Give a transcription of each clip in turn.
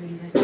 झाले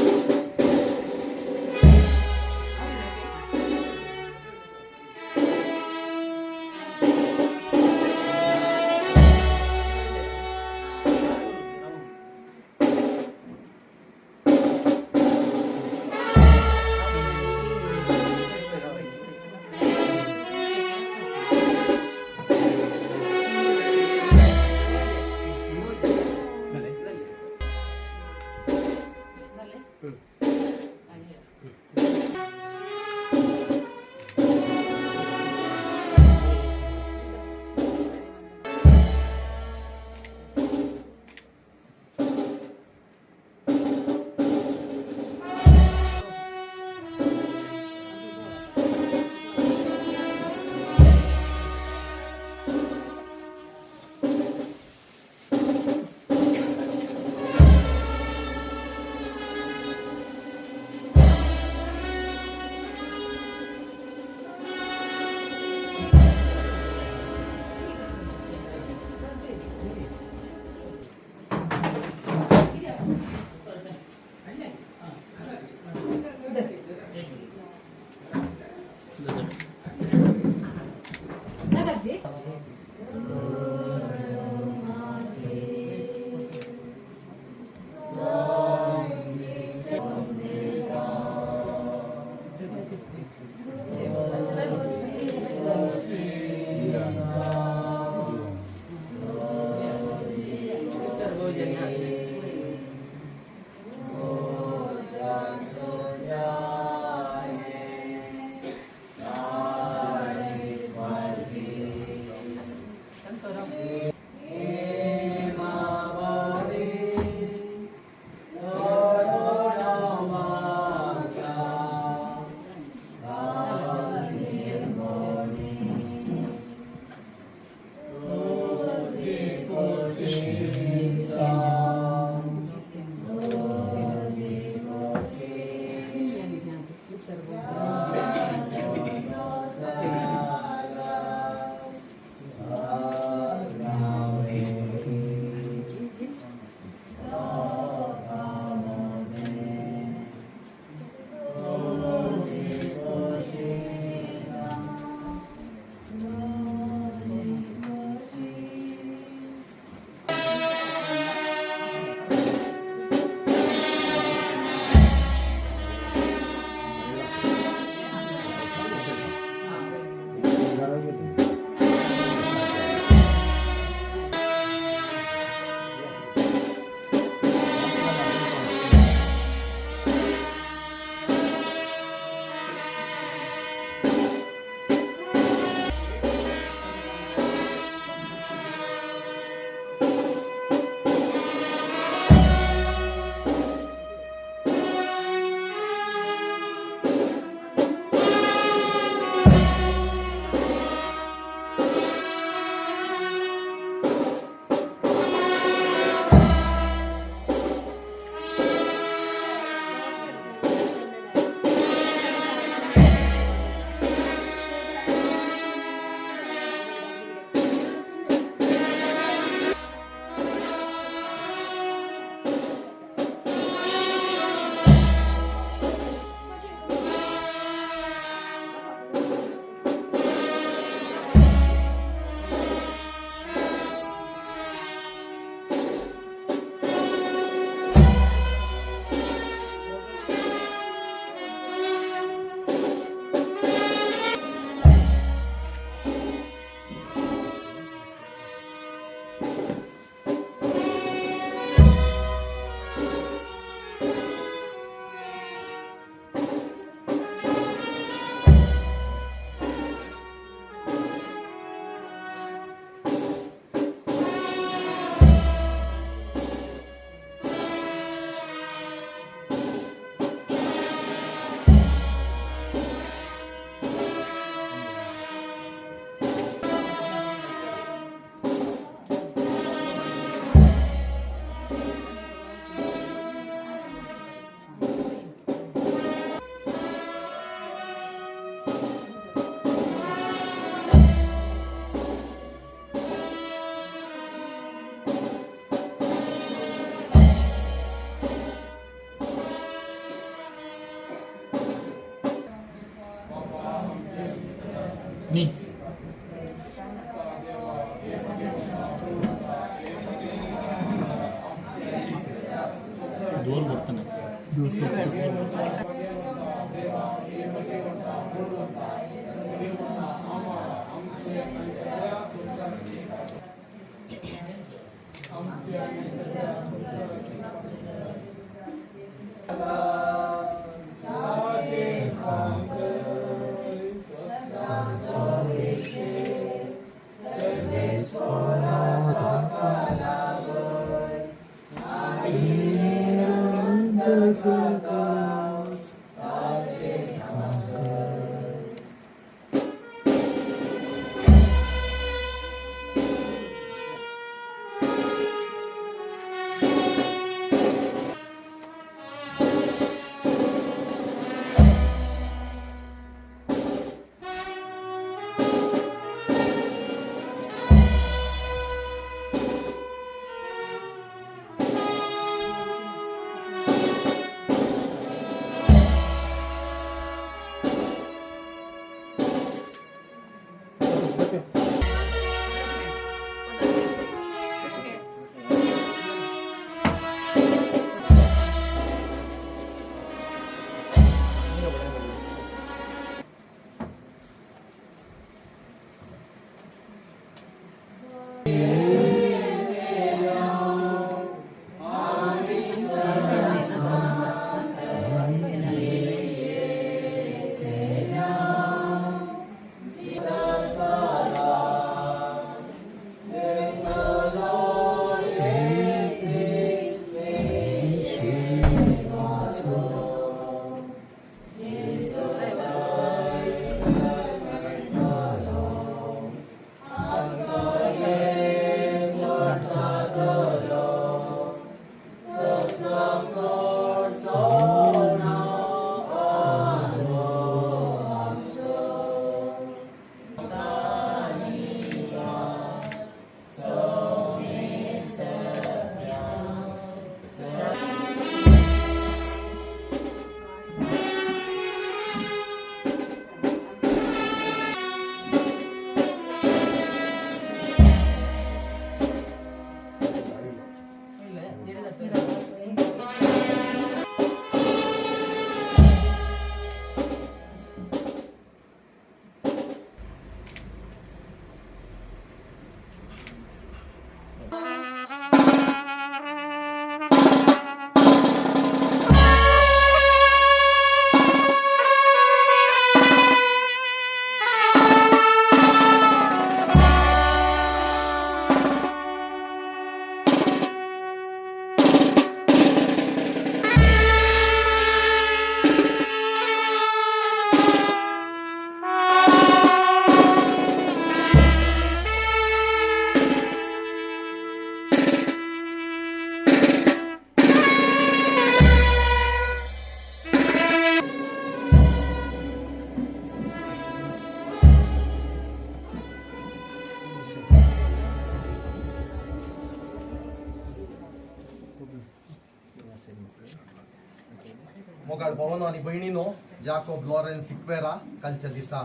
मोगाळ भावांनो आणि बहिणीनो, जाकोब लॉरेन्स सिक्वेरा कालच्या दिसा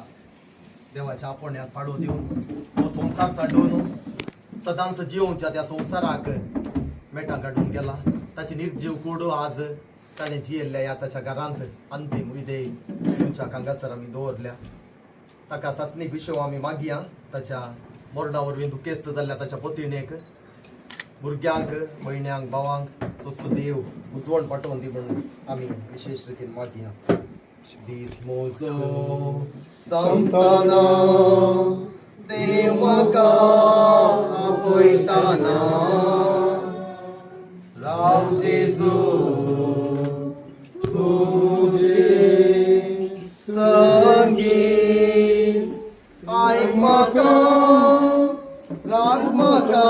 देवाच्या आपोण्यात पाडो देऊन तो संसार साडून सदांच जिवोवच्या त्या संसाराक मेटा काढून गेला. ताची निर्जीव कोडो आज ताणें जियेल्ल्या या ताच्या घरांत अंतिम विधेय दिवच्या कांगासर आमी दवरल्या. ताका सासणीक विशव आमी मागया. ताच्या मोरडा वरवीं दुखेस्त जाल्ल्या ताच्या पत्नीक, भुरग्यांक, भयण्यांक, भावांक तसो देव उजवण पाठोवन दी म्हणून आमी विशेष रितीन मागया. दीस मोजो संतना देव म्हाका आपयताना राव जेजू तुजे संगी आयक म्हाका राग म्हाका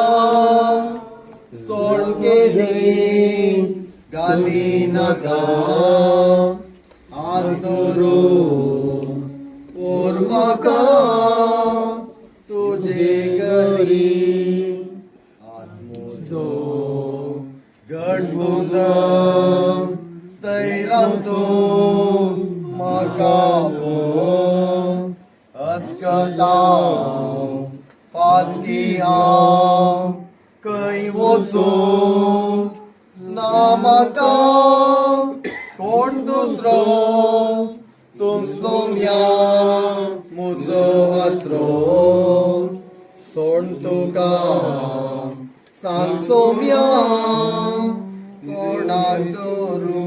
सोड केली गाली नाका आतरो ओर म्हाका तुजे घरी आत्मोजो गडबुद तैरांतो म्हाका पो अस्कता पाती हांव खंय वचूं ना म्हाका कोण दुसरो तुमचो मुजो आसरो सोड तुका सांगचो कोणाक दवरू.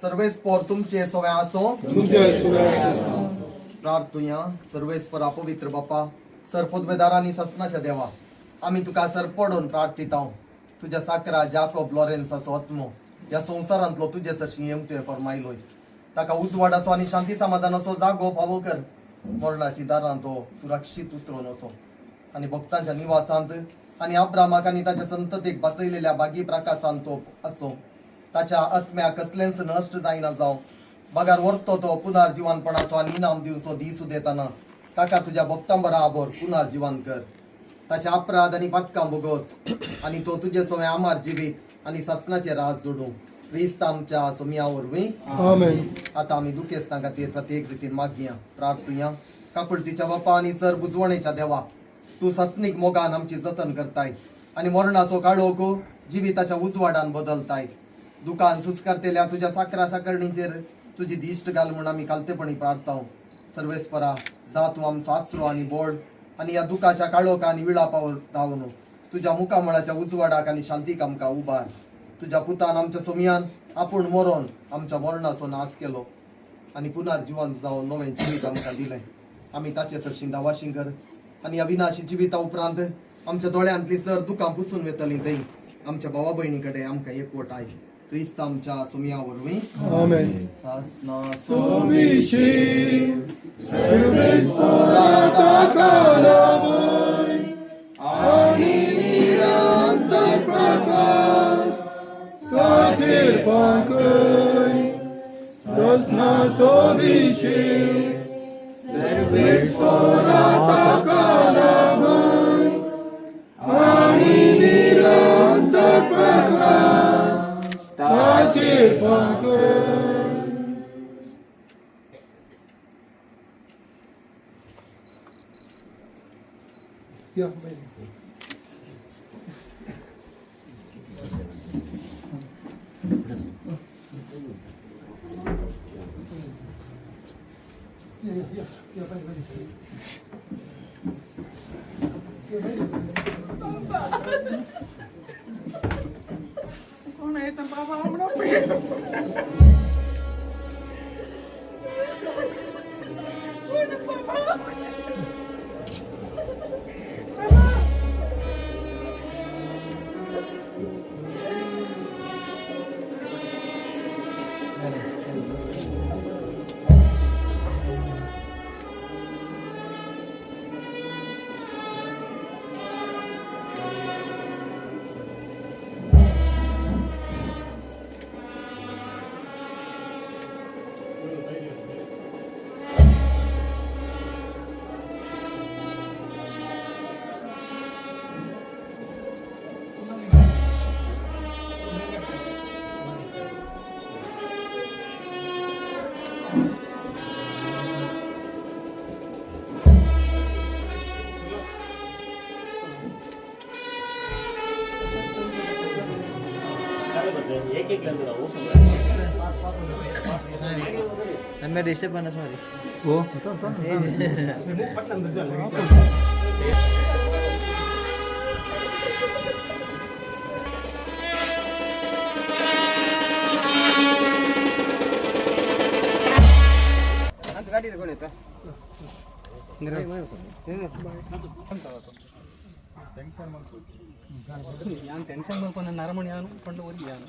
सर्वेस्पर तुमचे सोव्या असो प्रार्थुया. सर्वेस्परा पवित्र बाप्पा सरपदवेदार आणि ससनाच्या देवा आम्ही तुका सरपडून प्रार्थिता. तुझ्या साकरा जाकोब लॉरेन्स असो आत्मो या संसारांतलो तुझे सरशी येवंक तुवें फरमायलोय. ताका उजवाड असो आणि शांती समाधान असो जागो फावो कर. मरणाची दारां तो सुरक्षीत उतरून असो आणि भक्तांच्या निवासांत आणि अब्रामाक आणि ताच्या संततेक बसयलेल्या बागी प्रकाशांत तो असो. ताच्या आत्म्याक कसलेंच नष्ट जायना जावं. बगार व्हरतो तो पुनर्जीवनपणाचो आणि इनाम दिवचो दिसू देताना ताका तुझ्या भक्तां बराबर पुनर्जीवन कर. ताच्या अपराध आणि पदकां भोगोस आणि तो तुझे सोवे आमार जिवीत आणि ससनाचे राज जोडू. क्रिस्त आमच्या सोम्या वरवीं आमेन. आता आम्ही दुखेस्तां खातीर प्रत्येक रितीन मागया प्रार्थुया. काकुळतीच्या बाप्पा आणि सर बुजवणेच्या देवा तू ससनीक मोगान आमची जतन करताय आणि मरणाचो काळोख जिविताच्या उजवाडान बदलताय. दुकान सुस्कारतेल्या तुझ्या साकरा साकरणीचेर तुझी दिश्ट घाल म्हणून आम्ही कालतेपणी प्रार्थाव. सर्वेस्परा जा तू आमचो आसरो आणि बोड आणि या दुखाच्या काळोखा आणि विळापावर धावून तुझ्या मुखामळाच्या उजवाडाक आणि शांतीक आमकां उबार. तुझ्या पुतान आमच्या सोमयान आपूण मरोन आमच्या मरणाचो नाश केलो आणि पुनर्जीवन जावन नवें जिवीत आमकां दिलें. आमी ताचे सरशीं दावाशीं कर आणि अविनाशी जिविता उपरांत आमच्या दोळ्यांतली सर दुखां पुसून वेतली थंय आमच्या भावा भयणी कडेन आमकां एकवट आय. क्रिस्त आमच्या सोम्या वरवीं आमेन. सासना सोमिशी सर्वेस्परा ताका लागून आणि निरंतर प्रकाश साचेर पाकय. सासना सोमिशी सर्वेस्परा ताका लागून आणि निरंतर प्रकाश ताचेर पाकय. या कोण आहे तर बाबा आमना मैं डिस्टर्ब करना सॉरी वो गाडी कोण येतं ಟೆನ್ಷನ್ ಮಾಡ್ಕೊಂಡು ನರಮಣಿ ಯಾನು ಕೊಂಡು ಓದಿ ಯಾನು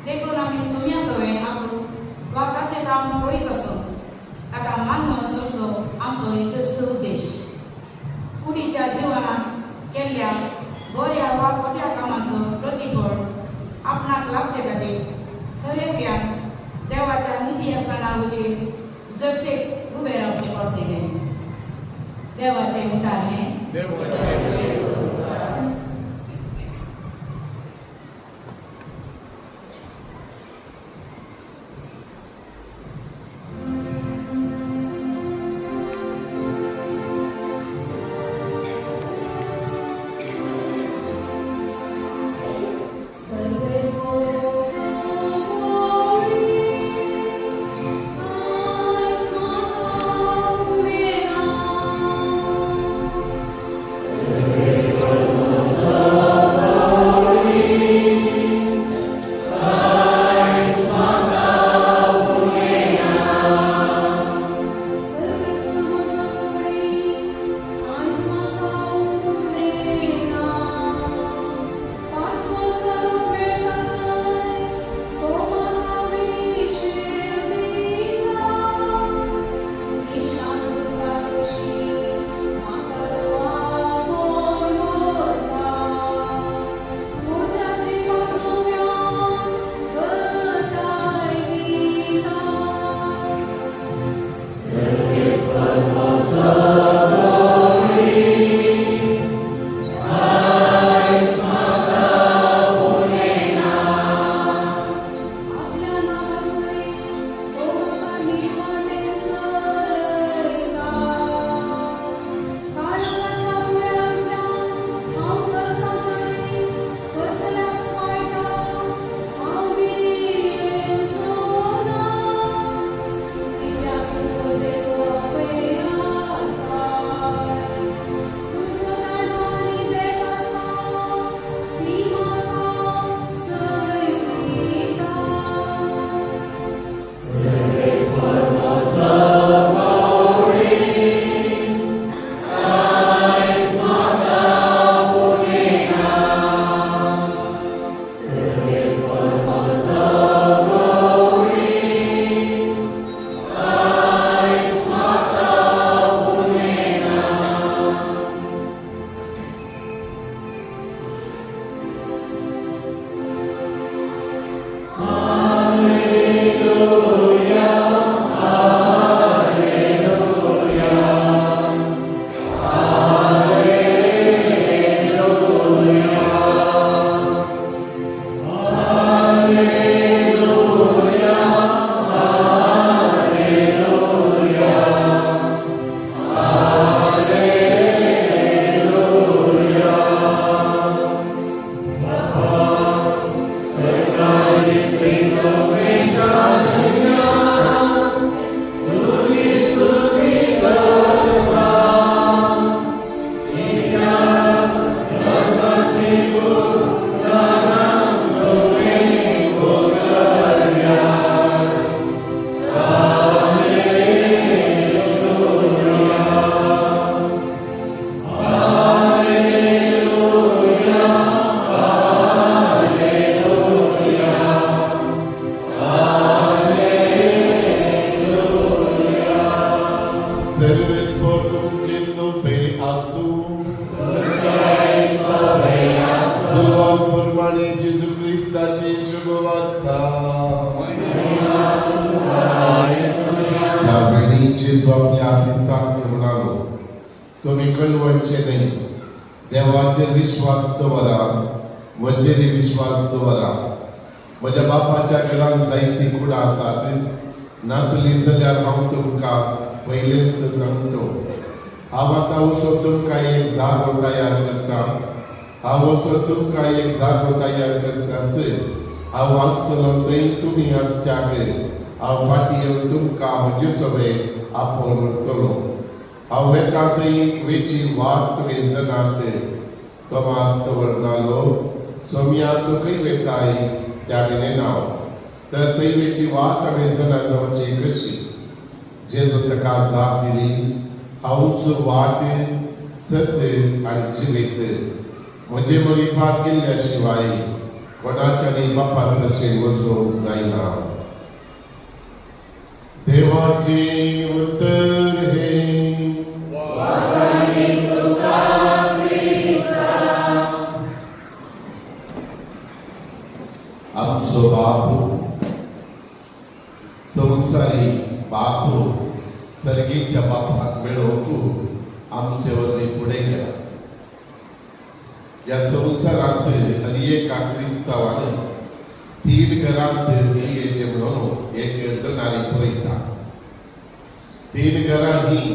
देखून आमी सुम्या सवय आसूं वा ताचें काम पयस आसूं ताका मानून चलचो आमचो एकच उद्देश. कुडीच्या जिवनात केल्ल्या बऱ्या वा खोट्या कामांचो प्रतिफळ आपणाक लाभचे खातीर खरेंपणान देवाच्या निधी आसनावचेर जगतेक उबें रावचें पडटलें. देवाचें उतार हें. Amen. कळवणचे नाही. देवाचेर विश्वास दवरा, म्हजेर विश्वास दवरा. म्हज्या बापाच्या घरांत जायती कुडां आसात. नातली जाल्यार हांव तुमकां पयलेच सांगतो. हांव आतां वचून तुमकां एक जागो तयार करता. हांव वचून तुमकां एक जागो तयार करतास. हांव आसतलो थंय तुमी आसच्याक. हांव फाटीं येवन तुमकां म्हजे सोबें आपोवन व्हरतलो. हांव वेता थंय वेची वाट तुमी जनात. तोमास दवरनालो, सोम्या तूं खंय वेताय त्या कडेन हांव. तर थंय वेची वाट आमी जना जावची कशी. जेजू ताका जाप दिली, हांवूच वाट, सत्य आनी जिवीत. म्हजे मळिपाक गेल्ल्या शिवाय कोणाच्यानी बापा सरशें वचोंक जायना. देवाचें उतर हे आमचो बापू, संवसारी बापू सर्गीच्या बापाक मेळोवंक आमचे वरवीं फुडें गेला. ह्या संवसारांत आनी एका क्रिस्तांवान 3 घरांत जियेचे म्हणून एक जनारी पळयता. 3 घरां ही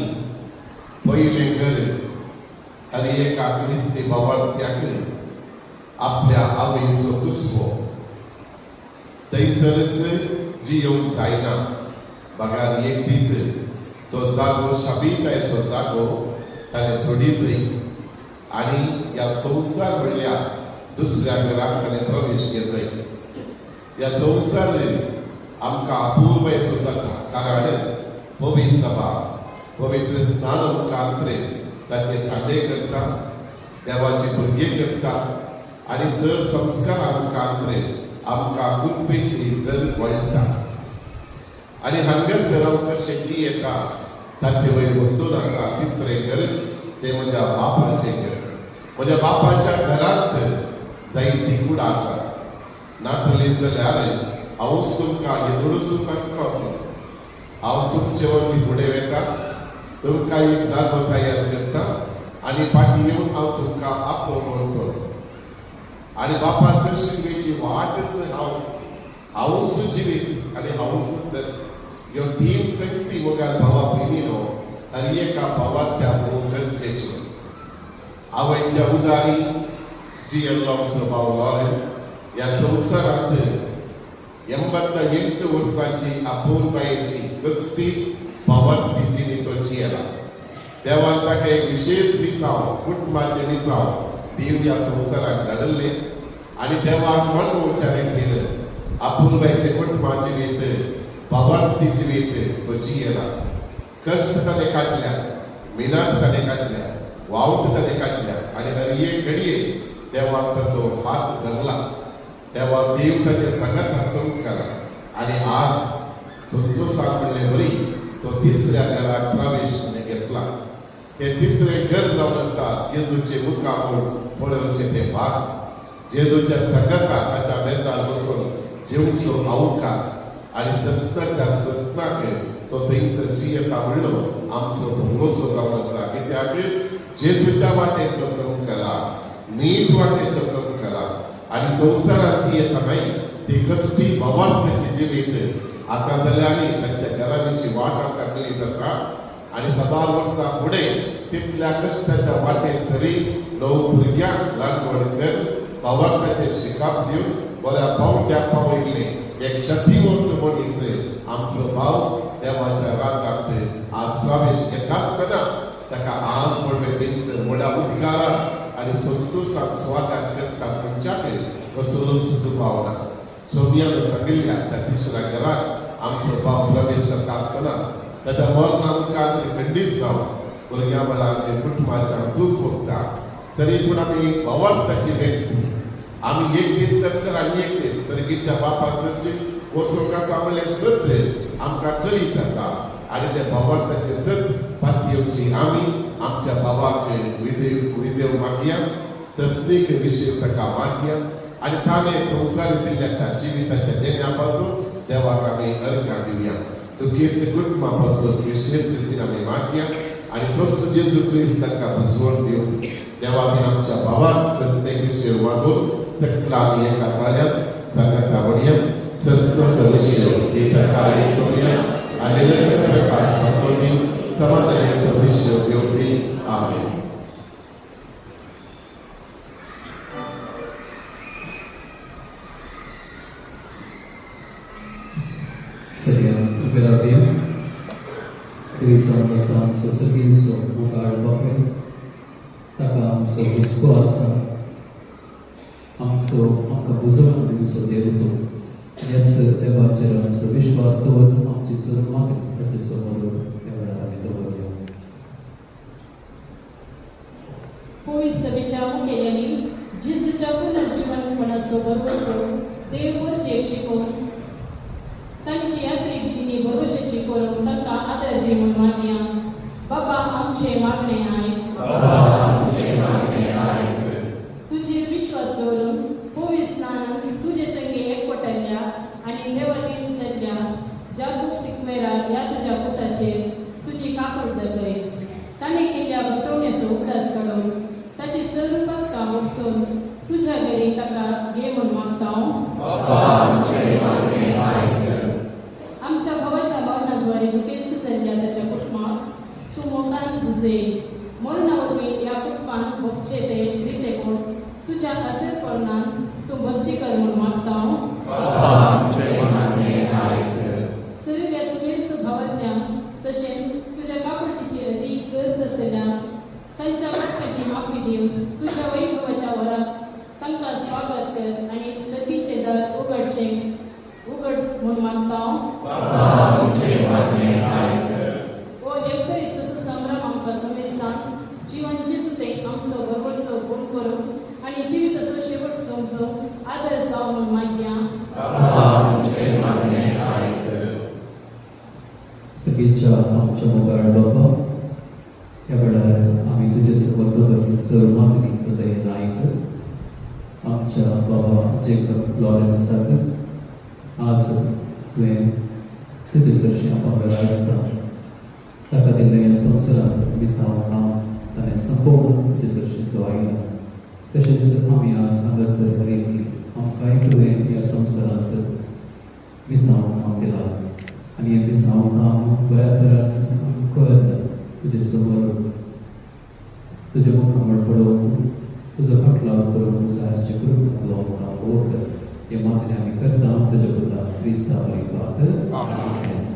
पयलें घर आनी एका क्रिस्ती बाबार्थ्याक आपल्या आवयचो कुस्वो. थंयसरच जियोंक जायना. बगार एक दीस तो जागो शाबीतायेचो जागो ताणें सोडिचय आनी ह्या संवसार म्हणल्या दुसऱ्या घराक ताणें प्रवेश घेतय. ह्या संवसार आमकां अपूर्वयचो जाता, कारण पवित्र सभा पवित्र स्नान मुखांतरें ताचे सादे करता, देवाची भुरगीं करता आनी जर संस्कारा मुखांतरें आमकां कुटुंबीची जर वळटा. आनी हांगासर हांव कशें जियेता ताचे वयर बंदून आसा 3रे घर, तें म्हज्या बापाचें घर. म्हज्या बापाच्या घरांत जायती कुडां आसात. नातली जाल्यार हांवूच तुमकां येदोळसून सांगता. हांव तुमचे वरवीं फुडें वेता, तुमकां एक जागो तयार करता आनी फाटीं येवन हांव तुमकां आपोवन व्हरतलो. आनी बापा सरशिंगेची वाटच हांवूच जिवीत आनी हांवूच सत्य. ह्यो 3 सक्ती मोगाल भावा भयणीनो आनी एका भावार्थ्या भोव गरजेच्यो. आवयच्या उदारी जियेल्लो आमचो भाव लॉरेन्स ह्या संवसारांत 88 वर्सांची अपूर्वयेची गचपी भावार्थी जिणी तो जियेला. देवान ताका एक विशेष विसाव, कुटुंबाचें विसाव देव ह्या संवसाराक धाडले आनी देवाक मन उच्चारें केलं. अपूर्वयेचे कुटुंबाचें जिवीत, भावार्थी जिवीत तो जियेला. कश्ट ताणें काडल्या, मेहनत ताणें काडल्या, वावट ताणें काडल्या आनी हर एक घडये देवाक ताचो हात धरला. देवा देव ताचे सांगता संस्कार आनी आज संतोशान म्हणलें बरी तो 3ऱ्या घराक प्रवेश ताणें घेतला. हे 3रे घर जावन आसा जेजूचे मुखार पळोवचे ते भाग. जेजूच्या संगता ताच्या मेजार बसून जेवचो अवकाश आनी सस्ताच्या सस्ताक तो थंयसर जियेता म्हणलो आमचो भोंगोसो जावन आसा. कित्याक जेजूच्या वाटेन तो संकला, नीट वाटेन तो संकला आनी संवसारांत जियेता नाही ती कसली भावार्थाची जिवीत आतां जाल्यार तांच्या घराची वाट आमकां कळीत आसा. आनी 1000 वर्सां फुडें तितल्या कश्टाच्या वाटेन तरी णव भुरग्यांक ल्हान कर भावार्थाचे शिकाप दिवन बऱ्या पावंड्या पावयले एक शक्तिवंत मनीस आमचो भाव देवाच्या राजांत आज प्रवेश घेता आसतना ताका आज म्हणले थंयसर व्हडा उद्गारान आनी संतोशान स्वागत करता मनशाक कसलो सुद्दां पावना. सोमयान सांगिल्ल्या त्या 3ऱ्या घराक आमचो भाव प्रवेश जाता आसतना ताच्या मरणा मुखार खंडीत जावन भुरग्यां बाळांक कुटुंबाच्या दूख भोगता. तरी पूण आमी भावार्थाची व्यक्ती आमी एक दीस नंतर आनी एक दीस सर्गीच्या बापा सरची वचूंक आसा म्हणलें सत्य आमकां कळीत आसा आनी त्या भावार्थाचे सत्य पाती येवची आमी आमच्या भावाक विदेव मागया, सस्तीक विशय ताका मागया आनी ताणें संवसार दिल्ल्या त्या जिविताच्या देण्या पासून देवाक आमी अर्घ्यां दिवया. दुखेस्त कुटुंबा पासून विशेष रितीन आमी मागया. आणि तोच जेजू ख्रिस्त तांकां बुजवण दिवन देवान आमच्या भावाक सस्ते विशय वागून सकला आमी एका ताळ्यात सांगता म्हणया सस्त सविशय एका ताळे सोया आणि प्रकाश वाचोनी समाधान विशय घेवपी आमेन. Seria operabil Krishna Sam Sosagilso Mugar Bape Taka Amso Viskwasa Amso Akabuzam Dimso Devuto Yes Devachara Amso Vishwastavat Amchi Surmak Pratisomaru Evara Amitavarya पवित्र विचार केल्याने जिसूच्या पुनर्जीवनपणासोबत बसून देवाचे शिकवून तांची यात्रेक जिनी भरोशाची करून तांकां आदर दिवन मागया. बाबा आमचे मागणे आयक. तुजेर विश्वास दवरून पवित्र स्नानान तुजे संगे एकवटल्या आनी देवादीन जाल्ल्या जाकूब सिक्वेरा ह्या तुज्या पुताचेर तुजी काकूळ दवरय. ताणें केल्ल्या बसवण्याचो उगडास काडून ताची सर्व काम वचून तुज्या घरी ताका घे म्हूण मागता. आमच्या भावाच्या मरणाद्वारे दुखेस्त जाल्ल्या ताच्या कुटुंबाक तूं मोगान बुजय. मरणावरवी ह्या कुटुंबान भोगचे ते रितेकोण तुज्या आसरपणान तूं भक्ती कर म्हूण मागता. सगळ्या सुमेस्त भावार्थ्यांक तशेंच तुज्या कापडची अदीक गरज आसल्या तांच्या पातकाची माफी दिवन तुज्या वैभवाच्या वराक तांकां स्वागत कर आनी सर्गीचे दार उगड म्हूण मागता. ओ देवकरिस्त संग्राम आमकां समेस्तान जिवांचे सुतेक आमचो गर्वसो गुण करूं आनी जिविताचो शेवट समजो आदर जावं म्हूण मागया. सगळीच्या आमच्या मोगाळ बापा ह्या वेळार आमी तुजे समोर सर्व मागणी तो दयेन आयक. आमच्या बाबा जेकब लॉरेन्साक आज तुवें तुजे चडशें आपापल्या आसता ताका दिल्ल्या ह्या संवसारांत विसाव नांव ताणें संपोवन तुजे चडशें तो आयला. तशेंच आमी आज हांगासर बरयतली आमकांय तुवें ह्या संवसारांत विसाव नांव दिलां आनी हें विसाव नांव बऱ्या तरान आमी कळना तुजे समोर तुजे मुखार पळोवन तुजो फाटलाव करून तुजो आसचे करून तुका आमकां फोव कर. हे मागणी आमी करता तुज्या पुता क्रिस्ता वैफाक आमेन.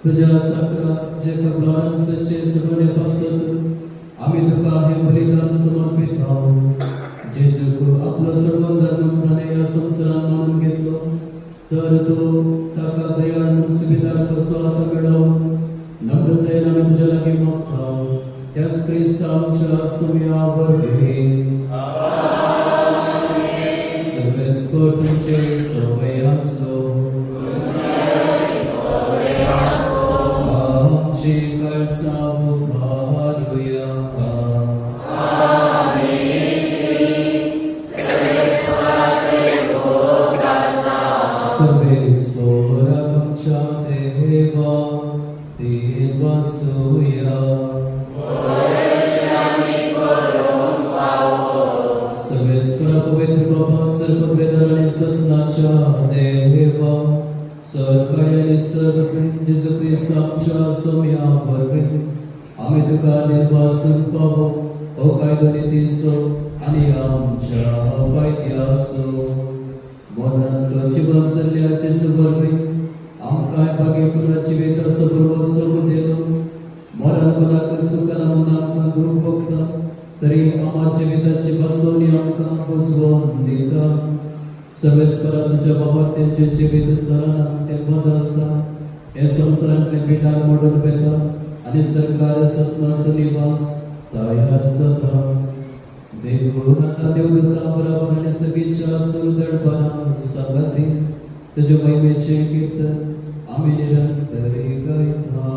तुझ्या साखरा जेकब लॉरेन्सचे सगळे पासत आम्ही तुका हे बलिदान समर्पित आहोत. जेजूक आपलं सर्व धर्मपणाने या संसारात मानून घेतलो तर तो ताका दयाळ सुविधा कसो आता मिळव नम्रतेने आम्ही तुझ्या लागी मागता. त्याच क्रिस्तांच्या सुम्यावर घे. सगळेस्को तुमचे सवय असो. आमची काळजां उभारूया. सगळेस्वरा तुमच्या देवा दीन बसूया. सगळेस्वरा पवित्र बाबा सर्ववेदार आणि ससनाच्या देवा सरकारी आणि सर्व जेजू ख्रिस्त आमच्या सोम्यावर आम्ही तुका निर्वासन पावो. ओ कायदो नितीसो आणि आमच्या फायद्यासो. मोनांतलो जीवन सल्ल्याचे सुबरवी आमकां बागे पुन्हा जिवीत सबरो सब देलो. मोनान कोणाक सुखाना मोनाक दूख भोगता तरी आम्हा जिविताची बसवणी आमकां बुजवून दिता. सर्वेस्परा तुझ्या बाबा त्यांचे जिवीत सरान ते बदलता. हे संवसारांतले पिटार मोडून वेता आणि सरकार सस्नासो निवास तयार जाता. देखून आता देवदूता बरोबर आणि सगळीच्या सुदळपणा संगती तुझ्या महिमेचे कीर्तन आम्ही निरंतरी गायता.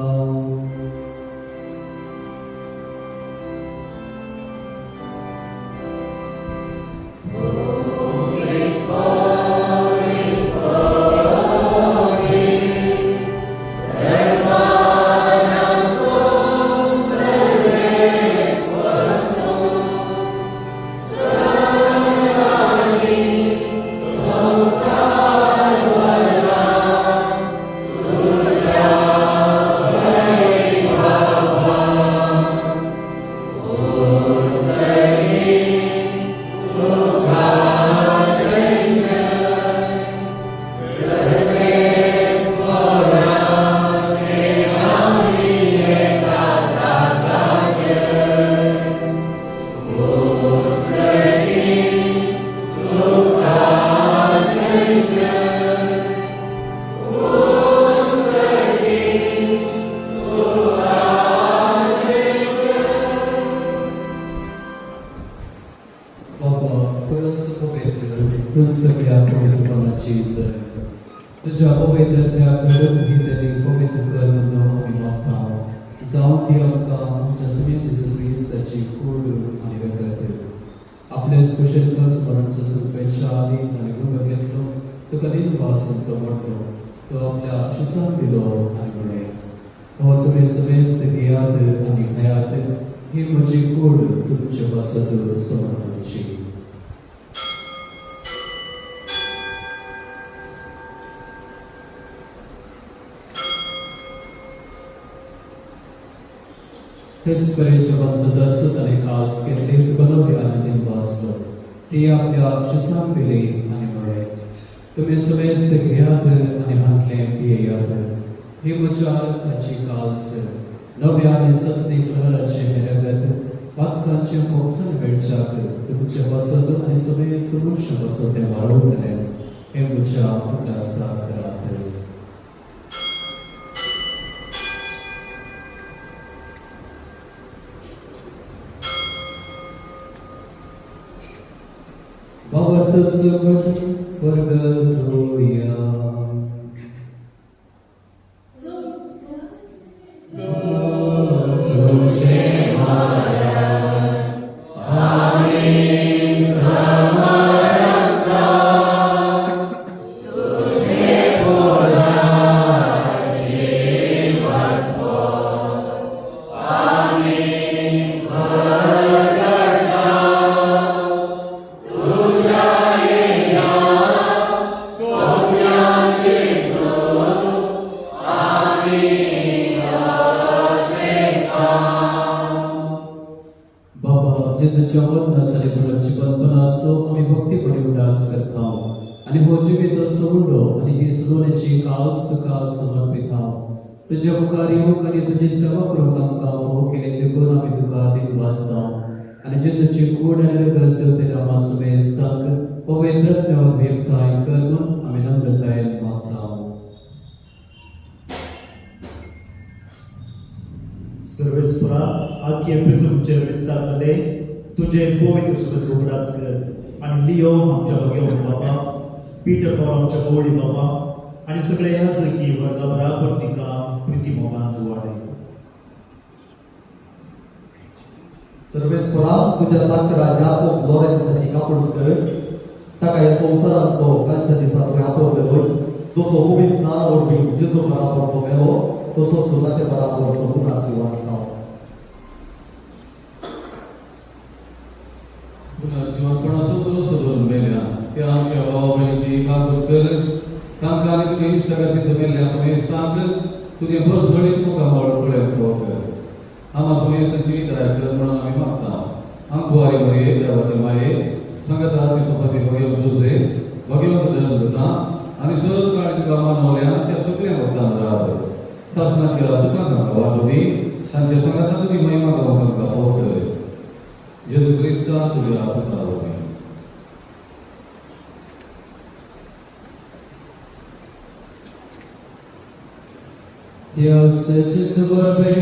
तू सगळ्या पवित्रपणाची सर. तुझ्या पवित्रत्या गरजनी पवित्र कर म्हणून आम्ही मागता. जाऊन ती आमकां आमच्या समेत क्रिस्ताची कूड आणि रगत आपल्या कुशलता स्मरणचं शुभेच्छा आली आणि गुण घेतलो. तो कधी वाचून तो म्हटलो तो आपल्या आशिषान दिलो आणि म्हणे हो तुम्ही समेस्त घेयात आणि खयात ही म्हजी कूड तुमच्या वासत समर्पणची. तेच परेच्या वंशदर्शक आणि काळस केले तुकनवे आनंदीन वाचलो. ते आपल्या आशिषान दिले आणि म्हणे तुम्ही समेस्त घेयात आणि हातले पियेयात ही म्हज्या रक्ताची काळस नव्या आणि सस्ती फळाचे रगत पातकांचे मोक्षण वेळच्याक तुमचे वसत आणि समेस्त मनुष्य वसते वाढवतले हे म्हज्या उदासा करात. Bavatasuvat Vargatoya जेजूच्या वंदनासाठी फुलांची कल्पना असो आम्ही भक्तीपणे उदास करता आणि हो जिवित सोडो आणि ही सोन्याची काळच तुका समर्पित तुझ्या मुखारी हो आणि तुझी सेवा करून आमकां फोव केले देखून आम्ही तुका दिन वाचता आणि जेजूची कूड आणि रगत सेवते रामा सुमेस्ताक पवित्र व्यक्ताय करून आम्ही नम्रतायेन मागता. सर्वेस्परा आख्खे पृथ्वीचे विस्तारतले तुझे पवित्र सुबस उगडास कर आणि लिओ आमच्या भगवंत बाबा पीटर पॉल आमच्या गवळी बाबा आणि सगळे याजकी वर्गा बराबर तिका प्रीती मोगांत वाडय सर्वेस्परा तुझ्या सात राजा लॉरेन्साची कापड कर ताका ह्या संवसारांत तो कालच्या दिसा तुवें आपयलो जसो उबी स्नान वरपी जेजू बराबर तो मेलो तसो सुनाचे बराबर तो पुन्हा जिवंत जावं पुन्हा जीवनपणाचो भरोसो दवरून मेल्या त्या आमच्या भावा बहिणीची काकूट कर तांकां आनी तुगे इश्टा खातीर मेल्ल्या समेस्तांक तुगे भरसडीत मुखार पळय कर आम्हा समेस्तांची वितराय कर म्हणून आमी मागता आमकुवारी मये देवाचे माये संगताची सोपती भगवंत जुजे भगवंत धर्मता आणि सर्व काळी तुका मानवल्या त्या सगळ्या भक्तांक राब शासनाची सुखांक आमकां वाडोवडी तांच्या संगता तुजी महिमा गावपाक आमकां फावो कर जेजू क्रिस्ता तुझ्या पुत्रा वरवीं Dios te salve,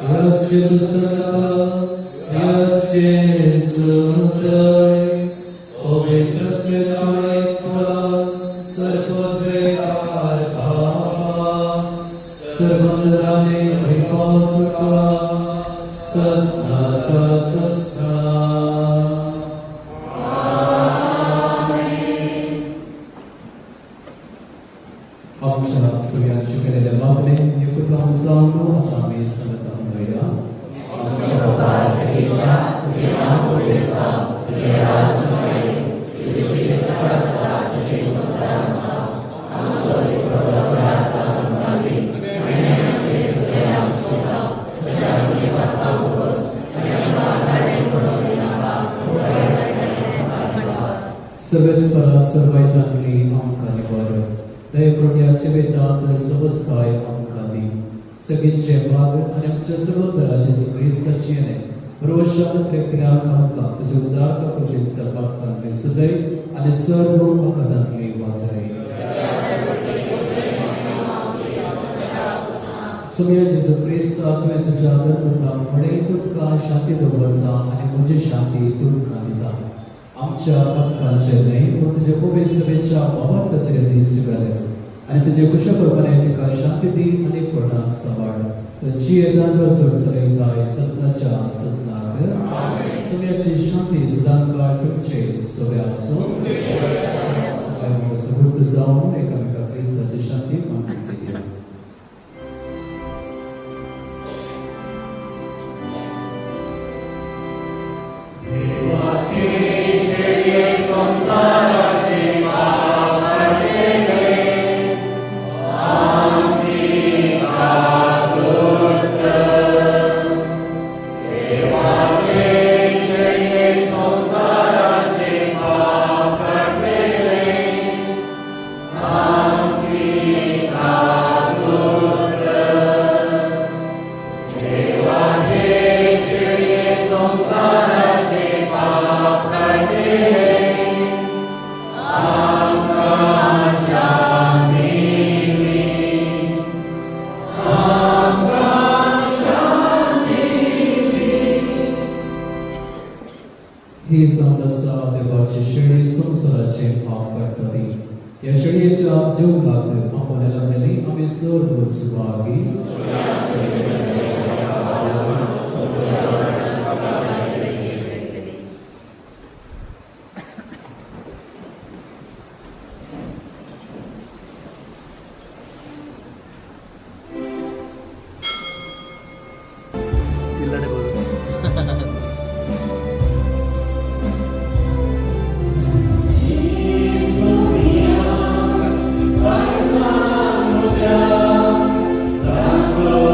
Dios te salva, Dios te salva, pavitra Krishna, sarvadvekar bhava, sarvandrane bhikotaka, sasnata sasna. आमच्या सगळ्यांची केलेल्या मागणे एकूण जाऊन आम्ही सांगता म्हणूया आमच्या बाबा सगळीच्या तुझे नाव बोलायचा तुझे राज नये तुझे विशेष प्रार्थना तुझे संसारांचा आमचा विश्वाला प्रार्थना संभाळी आणि आमचे सगळे आमच्या तुझ्या तुझे पत्ता बोस आणि आम्हाला बनवले नाका सर्वेस्परा सर्वैतांनी आमकां निवार दयेकरुण्याचे वेदांत सबस्काय आमकां दी सगळींचे भाग आनी आमच्या सर्वतरा जेजू क्रिस्ताची आनी रोशान त्रेक्र्याक आमकां तुजे उदार काकुलीत सभाकांतली सुदय आनी सर्व वखदांतली वादळी सुम्या जेजू क्रिस्ता तुवें तुज्या धर्मता म्हणे तुमकां शांती दवरता आनी म्हजी शांती तुमकां दिता आमच्या पथकांचे न्हय पूण तुजे पवित्र सभेच्या वावरताचेर दिश्ट घाल आनी तुजे कुशलपणान तिका शांती दी आनी कोणाक सांबाळ तुजी येदांडो सरसरयताय ससनाच्या ससनाक सुम्याची शांती सदांकाळ तुमचे सगळे आसूं सुबुद्ध जावन एकामेका क्रिस्ताची शांती मागून दिया ही समस्या देवाची शेळी संसाराचे पाप करतात या शेळीच्या जीवनाक आपण लागलेली आम्ही सर्व सुभागी Tango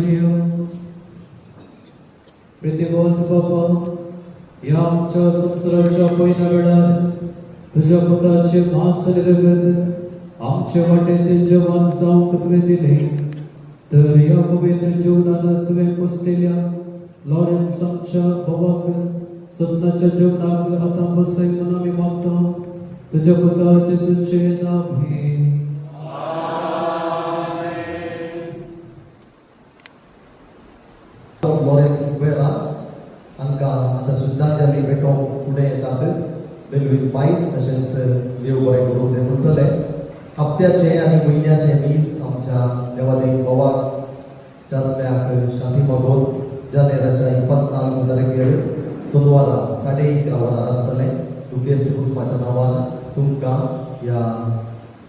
सूर्य प्रतिबोध बाबा या आमच्या संसाराच्या पहिल्या वेळार तुझ्या पुत्राचे मांस रगत आमच्या वाटेचे जेवण जावंक तुवें दिले तर या पवित्र जीवनानं तुवें पोसलेल्या लॉरेन्स आमच्या भावाक ससनाच्या जीवनाक आतां बसय म्हणून आमी मागता तुझ्या पुत्राचे सुचे नावे लॉरेन्स सिक्वेरा हांकां आतां श्रद्धांजली भेटोवंक फुडें येतात बेलवीन बायस तशेंच देव बरें करूं ते म्हणटले हप्त्याचे आनी म्हयन्याचे दीस आमच्या देवादेव भावाक जल्म्याक शांती मागोवन जानेराच्या 24 तारखेर सोनवारा 11:30 वरार आसतले दुखेस्त कुटुंबाच्या नांवान तुमकां ह्या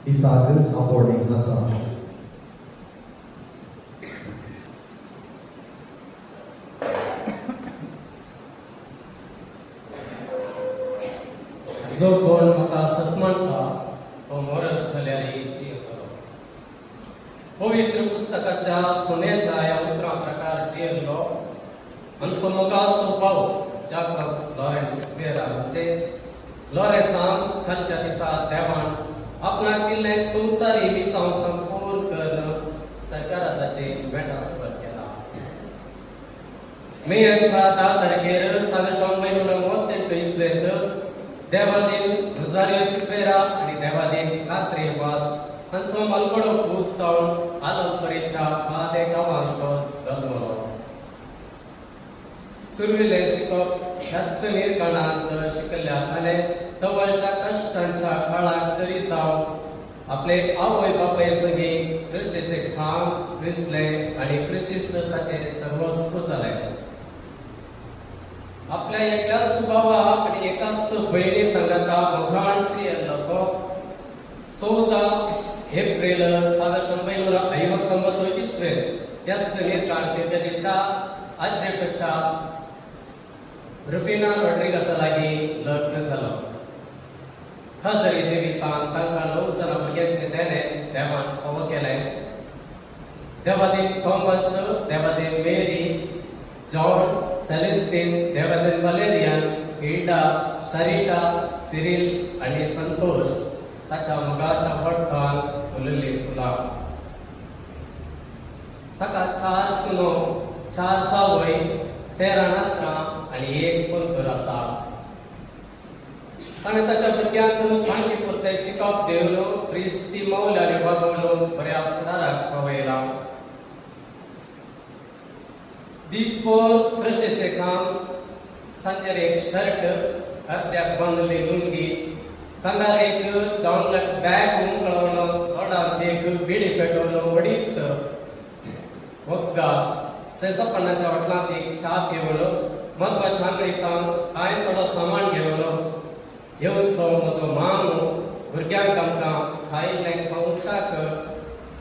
दिसाक आपोवणें आसा. जो कोण म्हाका सत म्हणटा तो मरत जाल्यारय जियेतलो. पवित्र पुस्तकाच्या सोन्याच्या ह्या उतरां प्रकार जियेल्लो आमचो मोगाचो भाव जाकब लॉरेन्स सिक्वेरा म्हणजे लॉरेन्सान खालच्या दिसा देवान आपणाक दिल्लें संवसारी विसांव संपूर्ण करून सरकाराचे मेटा सुरू केला. मेच्या 10 तारखेर 1998 इसवेंत देवादेव रोजारियो सिक्वेरा आणि देवादेव कात्रे वास हांचो मलगडो पूत जावन आलमपरीच्या आदे गांवांत तो जल्मलो. सुरविलें शिकप ह्याच निर्काणांत शिकल्या ताणें तवळच्या कश्टांच्या काळाक सरी जावन आपले आवय बापाय सगळी कृषीचे काम विजले आणि कृषीच ताचे सर्वस्व जालें. आपल्या एकल्या सुभावा आणि एकाच बहिणी संगता मोघांची येल्लो तो 14 एप्रिल 1959 इसवेंत त्याच निर्काण फिरगतीच्या आज्जेकच्या रुफिना रॉड्रिगस लागीं लग्न जालो. खाजगी जिवितांत तांकां 9 जाणां भुरग्यांचे देणें देवान फावो केलें. देवादेव थॉमस, देवादेव मेरी, जॉन, सेलेस्टीन, देवादेव वालेरियन, हिल्डा, शारिटा, सिरिल आणि संतोष ताच्या मोगाच्या वट्टान फुलली फुलां. ताका 4 सुनो, 4 जावय, 13 नातरां आणि 1 पंतर आसा. ताणें ताच्या भुरग्यांक तांचे पुरते शिकप दिवन ख्रिस्ती मौल्यांनी वागोवन बऱ्या फुडाराक पावयला. दिसभर कृषीचे काम, सांजेर एक शर्ट, अर्द्याक बांदली लुंगी, कांगार एक चॉकलेट बॅग उमकळवलो, तोंडांत एक बिडी पेटवलो, वडीत वग्गा, सेसपणाच्या हॉटलांत एक च्या पिवलो, महत्वाच्या आंगडीतान कांय थोडो सामान घेवलो. येवचो म्हजो मामू भुरग्यांक आमकां खायल्लें खावच्याक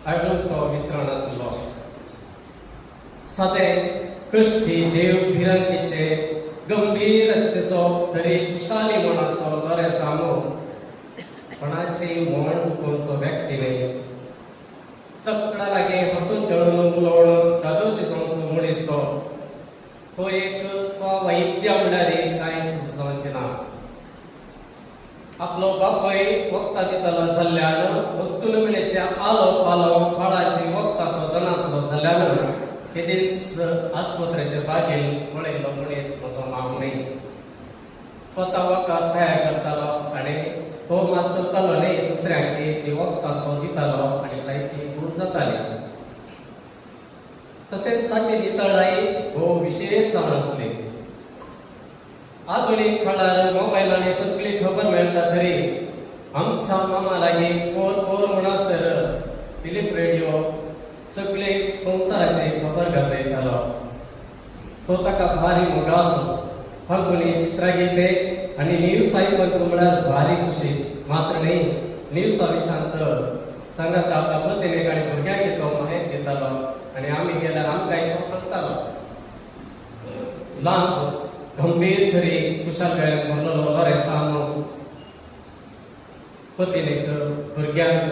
हाडून तो विसरणातलो. सदें कश्टी देव भिरंतीचे गंभीर तेचो तरी खुशाली मनाचो बरे सामो कोणाची मोहन दुखोवचो व्यक्ती न्ही. सकडा लागे हसून खेळून उलोवण दादोशी जावचो मनीस तो एक स्ववैद्य म्हणल्यार कांय सूट जावचें ना. आपलो बापूय वखदां दितलो जाल्ल्यान वस्तुनमिणेचे आलो पालो फळाची वखदां तो जाणासलो जाल्ल्यान हे दीस आस्पत्रेचे बागेल पळयलो मनीस म्हजो माव न्ही. स्वता वखद तयार करतालो आनी तो मात चलतालो न्ही, दुसऱ्यांक ती वखदां तो दितालो आनी जायती खूब जाताली. तशेंच ताची नितळाई भोव विशेश जावन आसली. आधुनीक काळार मोबायलांनी सगळी खबर मेळटा तरी आमच्या मामा लागीं पोर म्हणसर फिलिप रेडिओ सगळे संवसाराची खबर गाजयतालो. तो ताका भारी मोगाचो. फाल्गुनी चित्रगीते आनी न्यूज आयकूंक म्हळ्यार भारी खुशी. मात्र न्ही, न्यूजा विशांत सांगात आपल्या पत्नीक आनी भुरग्यांक तो माहीत घेतालो आनी आमी गेल्यार आमकांय तो सांगतालो. ल्हान गंभीर तरी कुशलकायेन भरलेलो लॉरेन्सान पत्नीक, भुरग्यांक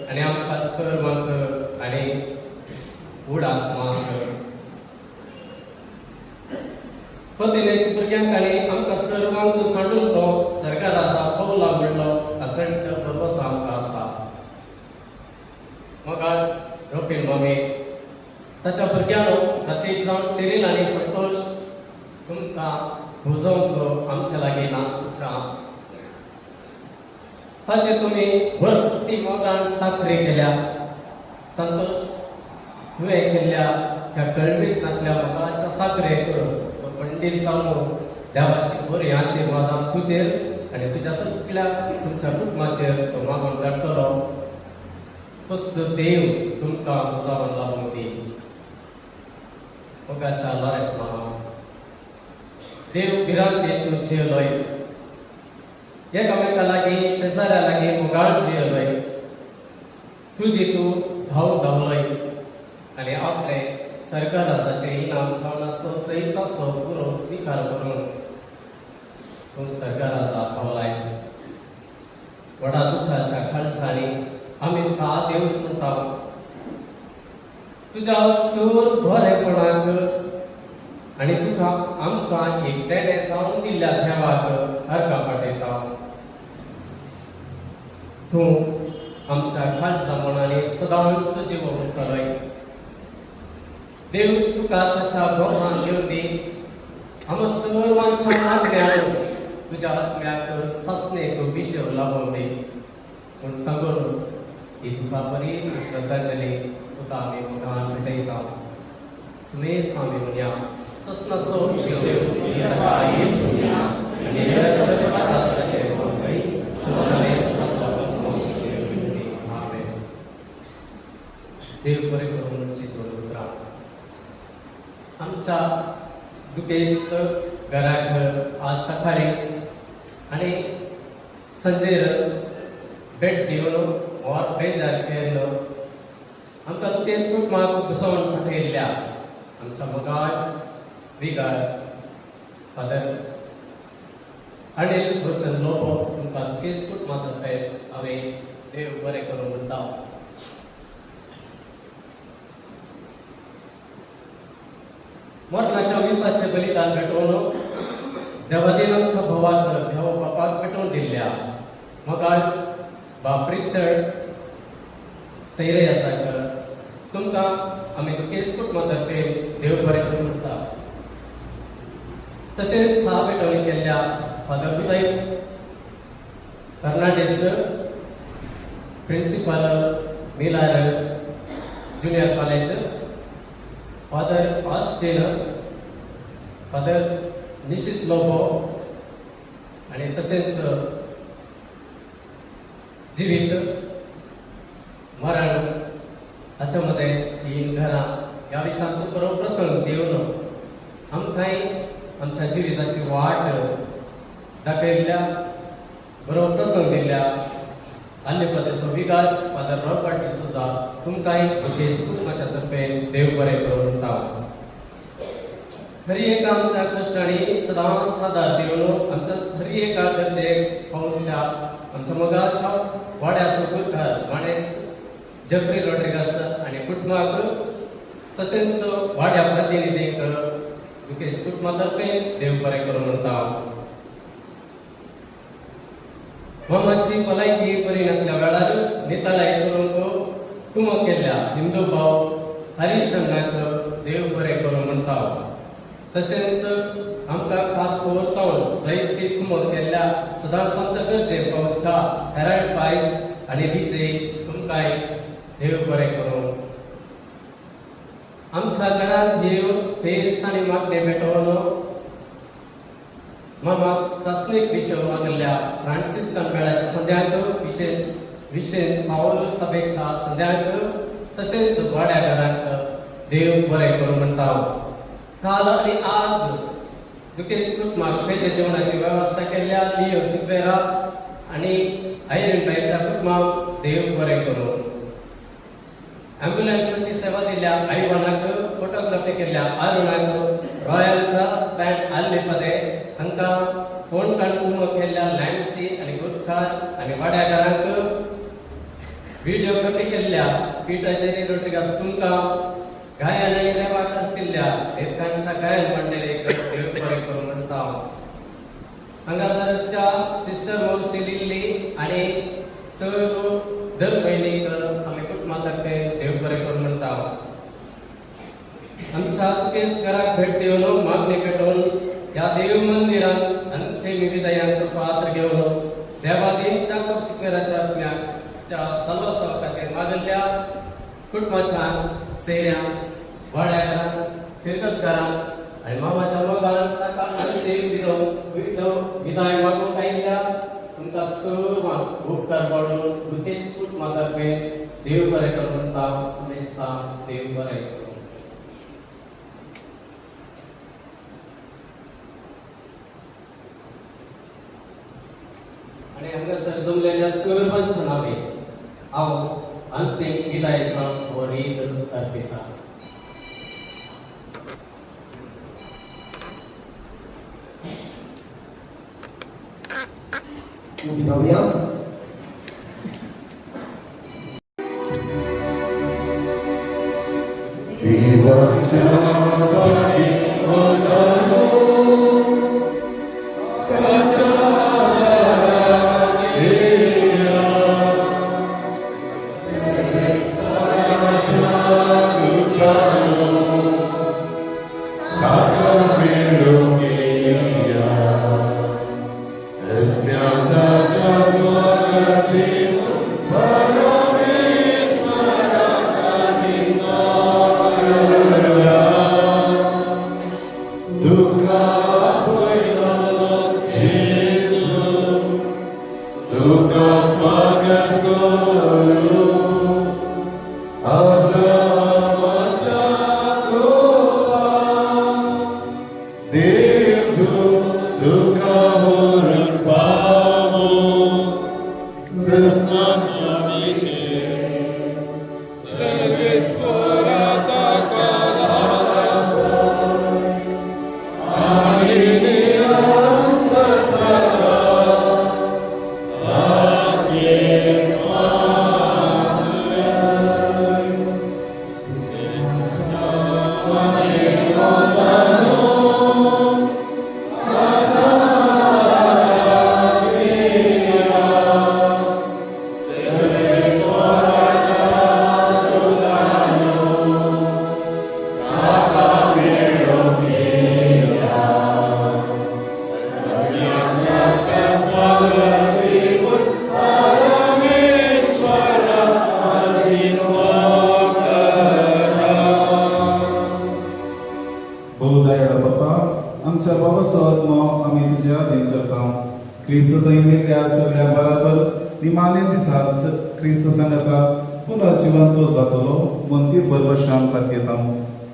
आनी आमकां सर्वांक आनी उडासमांक पतीने भुरग्यांक आनी आमकां सर्वांक सांडून तो सरकाराचा पावला म्हणलो अखंड भरवसो आमकां आसा. मगाळ रोपीन मम्मी ताच्या भुरग्यांनो खातीर जावन सिरील आनी संतोष तुमकां भुजोवंक आमचे लागीं ना उपरांत ताचे तुमी भरती मोगान साखरे केल्या. संतोष तुवें केल्ल्या त्या कळमेंतल्या मोगाच्या साखरेक पंडीत जावन देवाची बरी आशिर्वादां तुजेर आनी तुज्या सगळ्या तुमच्या कुटुंबाचेर तो मागून धाडटलो. तसो देव तुमकां बुजावन लावूंक दी. मोगाच्या लॉरेन्स मामा देव भिरांत तूं जियेलोय. एकामेका लागीं शेजाऱ्या लागीं मोगाळ जियेलोय. तुजी तूं धांवलोय आनी आपले सरकाराचे इनाम जावन आसतो चैताचो पुरो स्विकार करून तूं सरकाराचा पावलाय. व्हडा दुखाच्या खळसांनी आमी तुका आदेवच म्हणटा. तुज्या सूर बरेपणाक आनी तुका आमकां एकट्याने जावन दिल्ल्या देवाक अर्घा पाठयता. तूं आमच्या खालसा मनांनी सदांच जीव उरतलोय. देव तुका ताच्या गोमान घेवन दी. आमच्या सर्वांच्या मागण्यान तुज्या आत्म्याक सासणेक विशय लावून दी. पूण सांगून ही तुका बरी श्रद्धांजली तुका आमी मोगान भेटयता. सुमेज आमी म्हणया सस्नाचो विशय देव बरे करून चिंतून उतरा. आमच्या दुखेस्त घराक आज सकाळी आनी संजेर भेट दिवन मोर बेजार केल्लो आमकां दुखेस्त कुटुंबाक घुसोवन फाटयल्ल्या आमच्या मोगाळ विगाळ फादर अनिल भूषण लोबो तुमकां दुखेस्त कुटुंबातर्फे हांवें देव बरें करून म्हणटा. मरणाच्या विसाचे बलिदान पेटोवन देवादेन आमच्या भावाक देव बापाक पेटोवन दिल्ल्या मोगाळ बाप रिचर्ड सैरे आसाक तुमकां आमी दुखेस्त कुटुंबातर्फे देव बरें करून म्हणटा. तशेंच सा पेटोवणी केल्ल्या फादर उदय फर्नांडीस प्रिंसिपल मिलार junior college, father Austin, father Nishit Lobo आणि तसेच जिवीत मरण हाच्यामध्ये 3 घरां ह्या विशयात बरो प्रसंग दिवन आमकां आमच्या जिविताची वाट दाखयल्ल्या बरो प्रसंग दिल्ल्या आल्लेपदेचो विगार फादर रॉबर्ट डिसोजा तुमकां दुखेस्त कुटुंबाच्या तर्फे देव बरें करून म्हणटा. हर एका आमच्या कश्टांनी सदांच आदार दिवन आमच्या हर एका गरजेक पावच्या आमच्या मोगाच्या वाड्याचो गुरकार माणेस जेफ्री रॉड्रिगस आनी कुटुंबाक तशेंच वाड्या प्रतिनिधीक दुखेस्त कुटुंबातर्फे देव बरें करून म्हणटा. मामाची भलायकी बरी नासल्या वेळार नितळाय करूंक कुमक केल्ल्या हिंदू भाव हरिशंगाक देव बरें करून म्हणटा. तशेंच आमकां खातोर पावन साहित्य कुमक केल्ल्या सदांच आमच्या गरजेक पावच्या हेराल्ड पायस आनी विजय तुमकांय देव बरें करून. आमच्या घरांत येवन फेस्त आनी मागणे भेटोवन मामाक चाचणीक विशय मागल्या फ्रांसिस्कन मेळाच्या संध्याक विशेष पावल सभेच्या संध्याक तशेंच वाड्या घरांक देव बरें करून म्हणटा. काल आनी आज दुखेस्त कुटुंबाक तेजे जेवणाची वेवस्था केल्ल्या लिओ सिक्वेरा आनी आयरनबाईच्या कुटुंबाक देव बरें करून. ॲम्ब्युलन्साची सेवा दिल्ल्या आयवानाक फोटोग्राफी केल्ल्या आरुणाक रॉयल क्रॉस बँड आल्लेपदे हांकां फोन काडून केल्ल्या लॅन्सी आनी गुरकार आनी वाड्याकारांक व्हिडिओग्राफी केल्ल्या पीटर जेरी रॉड्रिगस तुमकां गायन आनी देवाक आशिल्ल्या लेखकांच्या गायन मंडळीक देव बरें करून. हांगासरच्या सिस्टर मौशी लिल्ली आणि सर्व दर भयणीक आम्ही कुटुंबातर्फे देव बरें करून म्हणटा. आमच्या तुकेच घराक भेट दिवन मागणी पेटोवन या देव मंदिरात अंतिम विदायांक पात्र घेवन देवादीन जाकोब सिक्वेराच्या आत्म्याच्या सल्लो खातीर मागल्या कुटुंबाच्या सेऱ्यां वाड्याकारांक फिरकतकारांक आणि मामाच्या मोगान ताका अंतिम विदाय मागूंक आयिल्ल्या तुमकां सर्वांक उपकार पडून तुकेच कुटुंबातर्फे देव बरें करून म्हणटा. सुमेस्ता देव बरें करूं. आणि हांगासर जमलेल्या सर्वांच्या नावे हांव अंतिम विदायेचो हो रीत अर्पिता. उभी राहूया. निमाणे दिसाक क्रिस्त सांगता पुनर्जिवंत जातलो मंदिर बरोबर शांतात येता.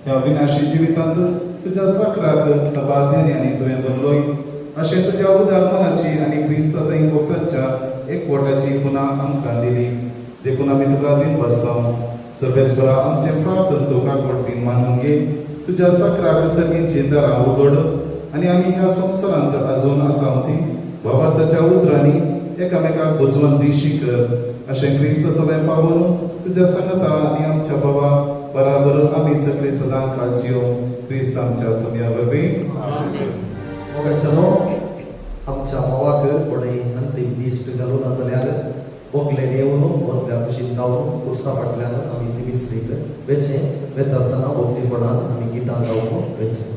ह्या विनाशी जिवितांत तुझ्या सक्रात सबादेनी तुवें भरलोय अशें तुज्या उदार मनाची आनी क्रिस्त थंय भक्तांच्या एकवटाची पुन्हा आमकां दिली. देखून आमी तुका दिन बसता. सर्वेस्परा आमचे प्रार्थना तुका कोर्तीन मानून घे. तुज्या सक्रात सर्गींची दारां उगड आनी आमी ह्या संवसारांत आजून आसा ती भावार्थाच्या उतरांनी एकामेकाक बुजवण दिशी कर. अशें क्रिस्त सगळें पावून तुज्या सांगता आनी आमच्या बाबा बराबर आमी सगळे सदां काल जियो. क्रिस्त आमच्या सुम्या वरवीं मोगाचनो आमच्या भावाक कोणें अंतिम दिश्ट घालूं ना जाल्यार बोगले येवन बोतल्या कुशीन गावन उर्सा फाटल्यान आमी सिमिस्त्रीक वेचें वेता आसतना भक्तीपणान आमी गितां गावून वेचें.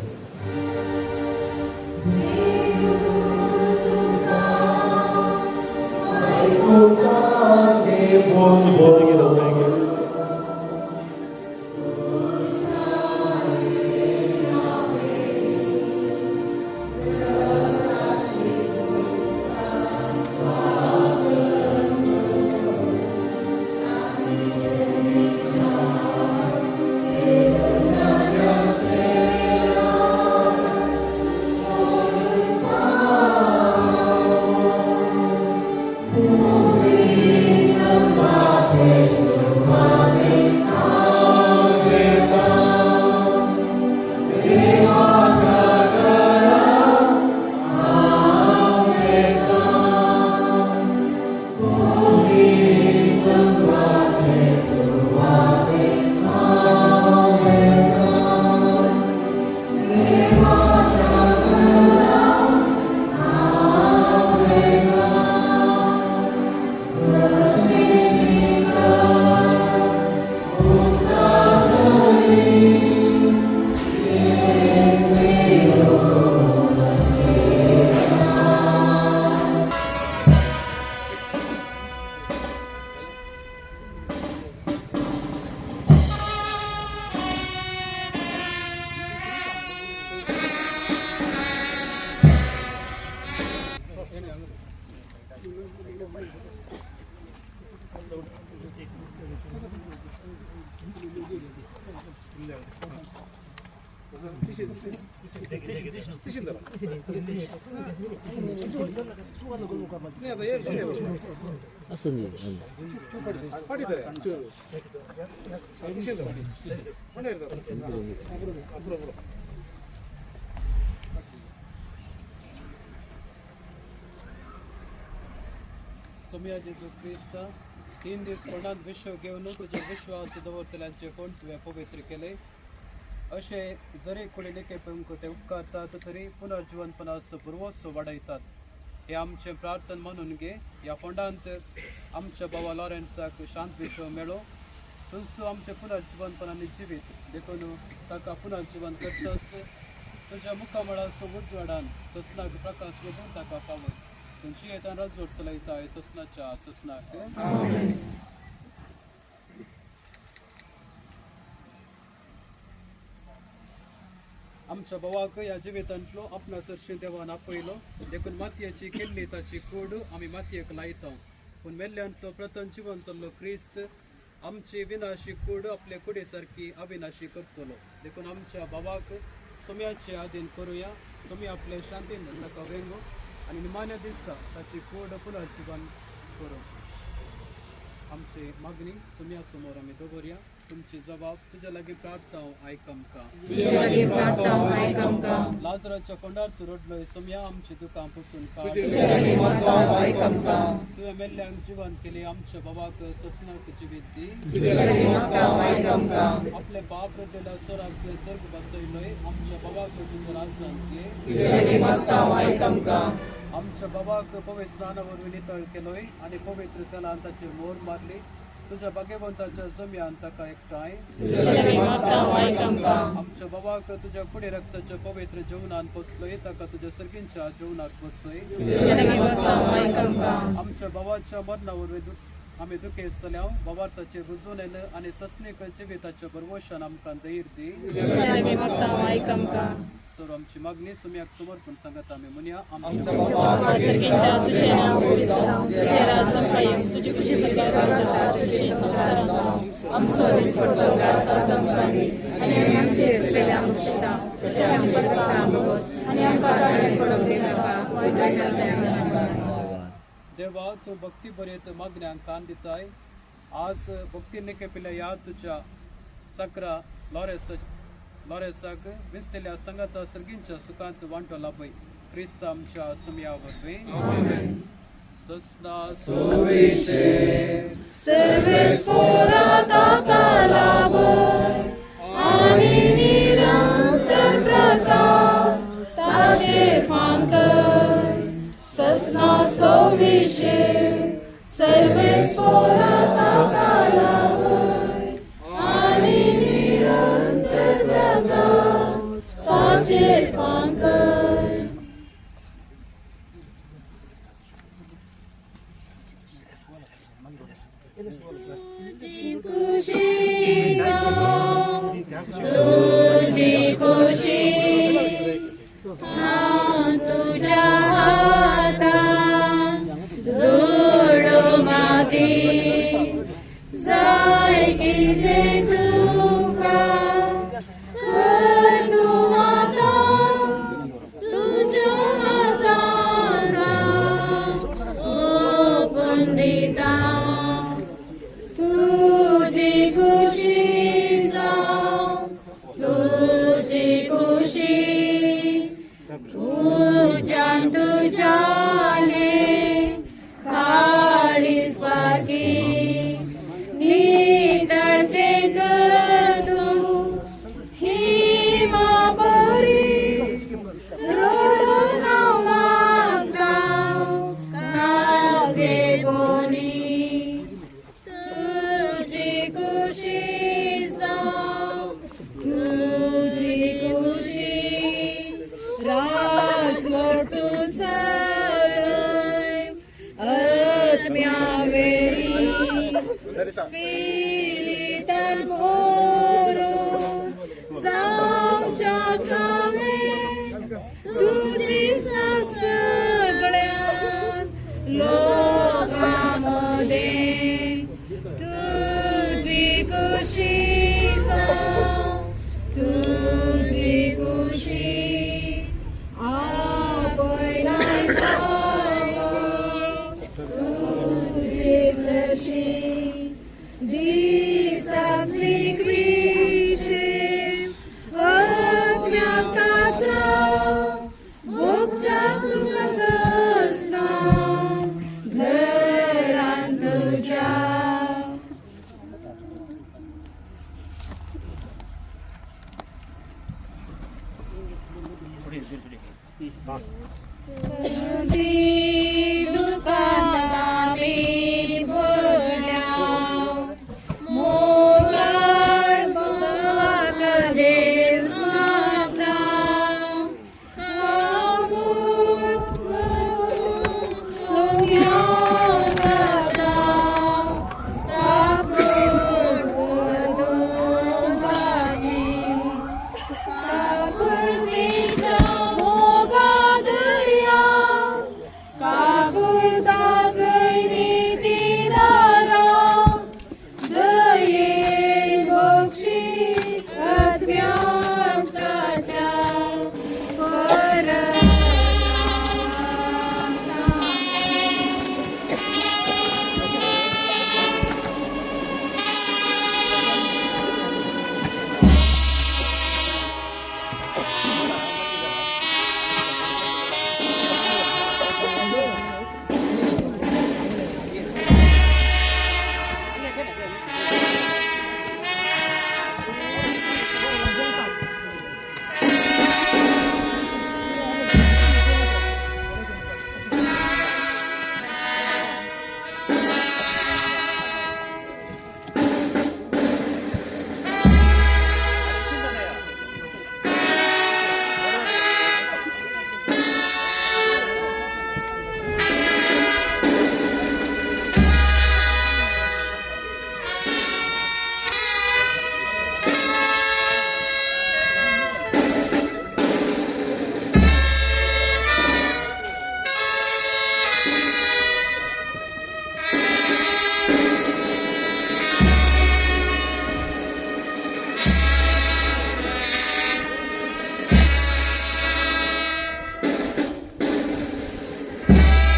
सोम्या जेजू क्रिस्त 3 दीस कोणात विश्व घेवन तुजे विश्वास दवरतल्यांचे कोण तुवें पवित्र केले अशे जरी कोणी नेके ते उपकारतात तरी पुनर्जीवनपणाचो पुरवोत्सव वाडयतात हे आमचे प्रार्थना म्हणून घे ह्या फोंडांत आमच्या भावा लॉरेन्साक शांत विश्व मेळो थंयसो आमचे पुनर्जीवनपणांनी जिवीत देखून ताका पुनर्जीवन करतस तुज्या मुखामळाचो उजवाडान ससनाक प्रकाश वगून ताका पावय तुमची येताना राजवट चलयताय ससनाच्या ससनाक आमच्या भावाक ह्या जिवितांतलो आपणा सरशी देवान आपयलो देखून मातयेची केल्ली ताची कूड आमी मातयेक लायता पूण मेल्ल्यांतलो प्रथम जीवन जाल्लो क्रिस्त आमची विनाशी कूड आपले कुडे सारकी अविनाशी करतलो देखून आमच्या भावाक सोम्याचे आदीन करुया सोम्या आपले शांतीन ताका वेंगो आनी निमाण्या दिसा ताची कूड पुनर्जीवन करूं आमची मागणी सोम्या समोर आमी दवरया तुमची जबाब तुझ्या लागी प्रार्थना आयकमका लाजराच्या फोंडार तूं रडलोय सोम्या आमची दुकां पुसून तुवें मेल्ल्यांक जिवन केली आमच्या बाबाक ससनाक जिवीत दी आपले बाप रडलेल्या स्वराक तुवें सर्ग बसयलोय आमच्या बाबाक तुज्या राजसान घे आमच्या बाबाक पवित्र स्नानावरून नितळ केलोय आनी पवित्र तेलान ताचेर मोर मारली तुझ्या भाग्यवंताच्या जम्यान ताका एकठांय आमच्या बाबाक तुझ्या फुडें रक्ताच्या पवित्र जेवणान पोसलोय ताका तुझ्या सर्गींच्या जेवणाक बसय आमच्या बाबाच्या मरणावरून आमी दुखेस्त जाल्या बाबार्ताचेर रुजून येयले आनी ससनीक जिविताच्या बरवशान आमकां धैर्य दी सर आमची मागणी सोम्याक समर्पण सांगत आमी म्हणया देवा तूं भक्ती बरयत मागण्यांक कान दिताय आज भक्तीने केपिल्ल्या ह्या तुज्या सकरा लॉरेसाक विसलेल्या संगता सर्गींच्या सुखांत वांटो लाभय क्रिस्त आमच्या सोम्या वरवीं ससना सोविशे सर्वेस्पोरा ताका लाभय आनी निरंतर प्रकाश ताचेर फांकय ससना सोविशे सर्वेस्पोरा ताका लाभय आनी निरंतर प्रकाश ताचेर फांकय तुझी खुशी तुझ्या हातान धूळ माती जाय कितें तुका कर तूं आतां तुज्या हातान ओपन दिता तुझी खुशी जावं तुझी खुशी उजान तुझ्याने काळीस सारकी नितळते कर तूं हिमा बरी रडून हांव मागता कागे कोणी तुझी खुशी जावं तुझी खुशी राजवट तूं सलय आत्म्या वेरी स्पिरितान भरून जावच्या खावे तुझी सगळ्यान लोकांमध्ये तुझी खुशी जावं तुझी तुझे जशी दिसासली क्विशे अज्ञाताच्या भोगच्या तुझा ससना घरांत तुझ्या कधी